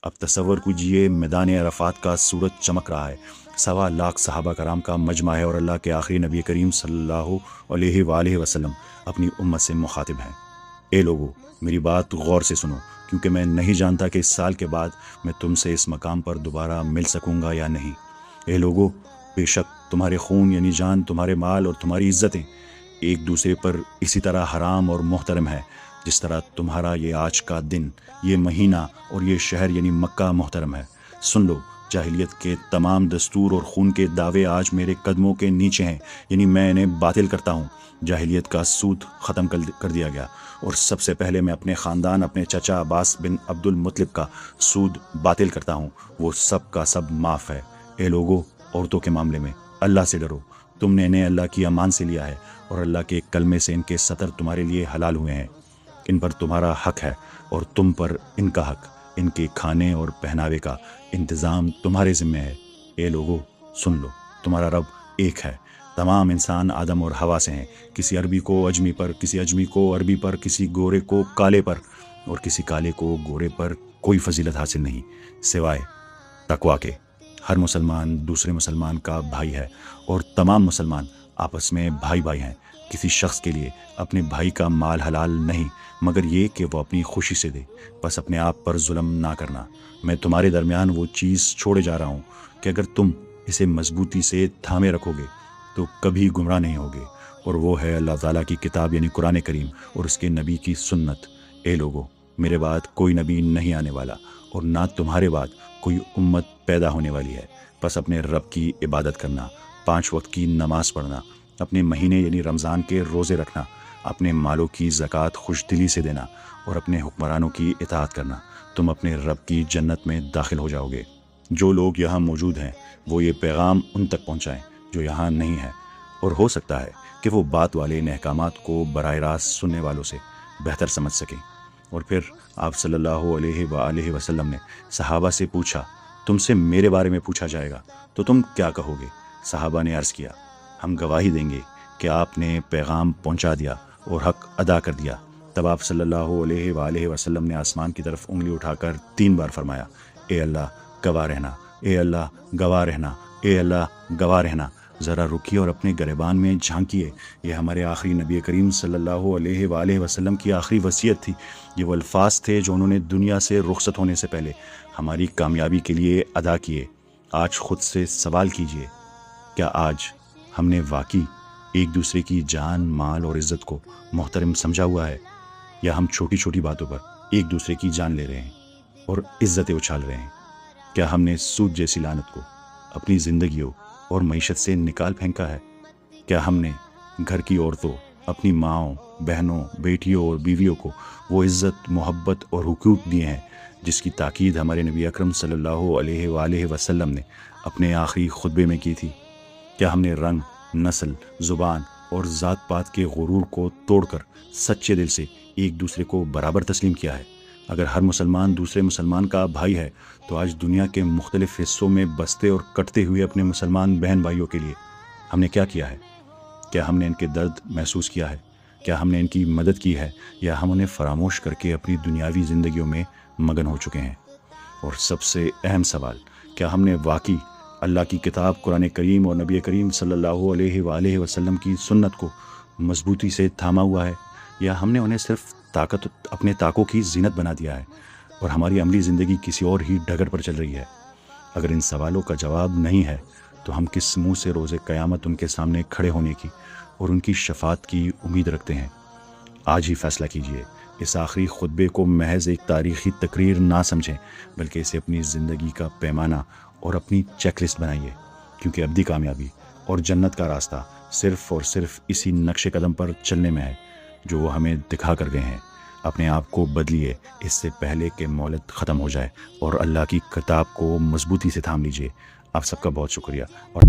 اب تصور کیجیے میدان عرفات کا سورج چمک رہا ہے، 1.25 صحابہ کرام کا مجمع ہے، اور اللہ کے آخری نبی کریم صلی اللہ علیہ وآلہ وسلم اپنی امت سے مخاطب ہیں۔ اے لوگو، میری بات غور سے سنو، کیونکہ میں نہیں جانتا کہ اس سال کے بعد میں تم سے اس مقام پر دوبارہ مل سکوں گا یا نہیں۔ اے لوگو، بے شک تمہارے خون یعنی جان، تمہارے مال اور تمہاری عزتیں ایک دوسرے پر اسی طرح حرام اور محترم ہے جس طرح تمہارا یہ آج کا دن، یہ مہینہ اور یہ شہر یعنی مکہ محترم ہے۔ سن لو، جاہلیت کے تمام دستور اور خون کے دعوے آج میرے قدموں کے نیچے ہیں، یعنی میں انہیں باطل کرتا ہوں۔ جاہلیت کا سود ختم کر دیا گیا، اور سب سے پہلے میں اپنے خاندان، اپنے چچا عباس بن عبد المطلب کا سود باطل کرتا ہوں، وہ سب کا سب معاف ہے۔ اے لوگو، عورتوں کے معاملے میں اللہ سے ڈرو، تم نے انہیں اللہ کی امان سے لیا ہے، اور اللہ کے کلمے سے ان کے سطر تمہارے لیے حلال ہوئے ہیں۔ ان پر تمہارا حق ہے اور تم پر ان کا حق، ان کے کھانے اور پہناوے کا انتظام تمہارے ذمہ ہے۔ اے لوگو، سن لو، تمہارا رب ایک ہے، تمام انسان آدم اور حوا سے ہیں، کسی عربی کو اجمی پر، کسی اجمی کو عربی پر، کسی گورے کو کالے پر، اور کسی کالے کو گورے پر کوئی فضیلت حاصل نہیں سوائے تقویٰ کے۔ ہر مسلمان دوسرے مسلمان کا بھائی ہے، اور تمام مسلمان آپس میں بھائی بھائی ہیں۔ کسی شخص کے لیے اپنے بھائی کا مال حلال نہیں مگر یہ کہ وہ اپنی خوشی سے دے، بس اپنے آپ پر ظلم نہ کرنا۔ میں تمہارے درمیان وہ چیز چھوڑے جا رہا ہوں کہ اگر تم اسے مضبوطی سے تھامے رکھو گے تو کبھی گمراہ نہیں ہوگے، اور وہ ہے اللہ تعالیٰ کی کتاب یعنی قرآن کریم اور اس کے نبی کی سنت۔ اے لوگو، میرے بعد کوئی نبی نہیں آنے والا، اور نہ تمہارے بعد کوئی امت پیدا ہونے والی ہے، بس اپنے رب کی عبادت کرنا، 5 وقت کی نماز پڑھنا، اپنے مہینے یعنی رمضان کے روزے رکھنا، اپنے مالوں کی زکوٰۃ خوش دلی سے دینا، اور اپنے حکمرانوں کی اطاعت کرنا، تم اپنے رب کی جنت میں داخل ہو جاؤ گے۔ جو لوگ یہاں موجود ہیں وہ یہ پیغام ان تک پہنچائیں جو یہاں نہیں ہے، اور ہو سکتا ہے کہ وہ بات والے ان احکامات کو براہ راست سننے والوں سے بہتر سمجھ سکیں۔ اور پھر آپ صلی اللہ علیہ وآلہ وسلم نے صحابہ سے پوچھا، تم سے میرے بارے میں پوچھا جائے گا تو تم کیا کہو گے؟ صحابہ نے عرض کیا، ہم گواہی دیں گے کہ آپ نے پیغام پہنچا دیا اور حق ادا کر دیا۔ تب آپ صلی اللہ علیہ وآلہ وسلم نے آسمان کی طرف انگلی اٹھا کر 3 بار فرمایا، اے اللہ گواہ رہنا، اے اللہ گواہ رہنا، اے اللہ گواہ رہنا۔ ذرا رکیے اور اپنے گریبان میں جھانکیے، یہ ہمارے آخری نبی کریم صلی اللہ علیہ وآلہ وسلم کی آخری وصیت تھی۔ یہ وہ الفاظ تھے جو انہوں نے دنیا سے رخصت ہونے سے پہلے ہماری کامیابی کے لیے ادا کیے۔ آج خود سے سوال کیجئے، کیا آج ہم نے واقعی ایک دوسرے کی جان، مال اور عزت کو محترم سمجھا ہوا ہے، یا ہم چھوٹی چھوٹی باتوں پر ایک دوسرے کی جان لے رہے ہیں اور عزتیں اچھال رہے ہیں؟ کیا ہم نے سود جیسی لعنت کو اپنی زندگیوں اور معیشت سے نکال پھینکا ہے؟ کیا ہم نے گھر کی عورتوں، اپنی ماؤں، بہنوں، بیٹیوں اور بیویوں کو وہ عزت، محبت اور حقوق دیے ہیں جس کی تاکید ہمارے نبی اکرم صلی اللہ علیہ وآلہ وسلم نے اپنے آخری خطبے میں کی تھی؟ کیا ہم نے رنگ، نسل، زبان اور ذات پات کے غرور کو توڑ کر سچے دل سے ایک دوسرے کو برابر تسلیم کیا ہے؟ اگر ہر مسلمان دوسرے مسلمان کا بھائی ہے تو آج دنیا کے مختلف حصوں میں بستے اور کٹتے ہوئے اپنے مسلمان بہن بھائیوں کے لیے ہم نے کیا کیا ہے؟ کیا ہم نے ان کے درد محسوس کیا ہے؟ کیا ہم نے ان کی مدد کی ہے، یا ہم انہیں فراموش کر کے اپنی دنیاوی زندگیوں میں مگن ہو چکے ہیں؟ اور سب سے اہم سوال، کیا ہم نے واقعی اللہ کی کتاب قرآن کریم اور نبی کریم صلی اللہ علیہ وآلہ وسلم کی سنت کو مضبوطی سے تھاما ہوا ہے، یا ہم نے انہیں صرف اپنے طاقوں کی زینت بنا دیا ہے اور ہماری عملی زندگی کسی اور ہی ڈگر پر چل رہی ہے؟ اگر ان سوالوں کا جواب نہیں ہے تو ہم کس منہ سے روز قیامت ان کے سامنے کھڑے ہونے کی اور ان کی شفاعت کی امید رکھتے ہیں؟ آج ہی فیصلہ کیجئے۔ اس آخری خطبے کو محض ایک تاریخی تقریر نہ سمجھیں، بلکہ اسے اپنی زندگی کا پیمانہ اور اپنی چیک لسٹ بنائیے، کیونکہ ابدی کامیابی اور جنت کا راستہ صرف اور صرف اسی نقش قدم پر چلنے میں ہے جو وہ ہمیں دکھا کر گئے ہیں۔ اپنے آپ کو بدلیے اس سے پہلے کہ مہلت ختم ہو جائے، اور اللہ کی کتاب کو مضبوطی سے تھام لیجئے۔ آپ سب کا بہت شکریہ۔ اور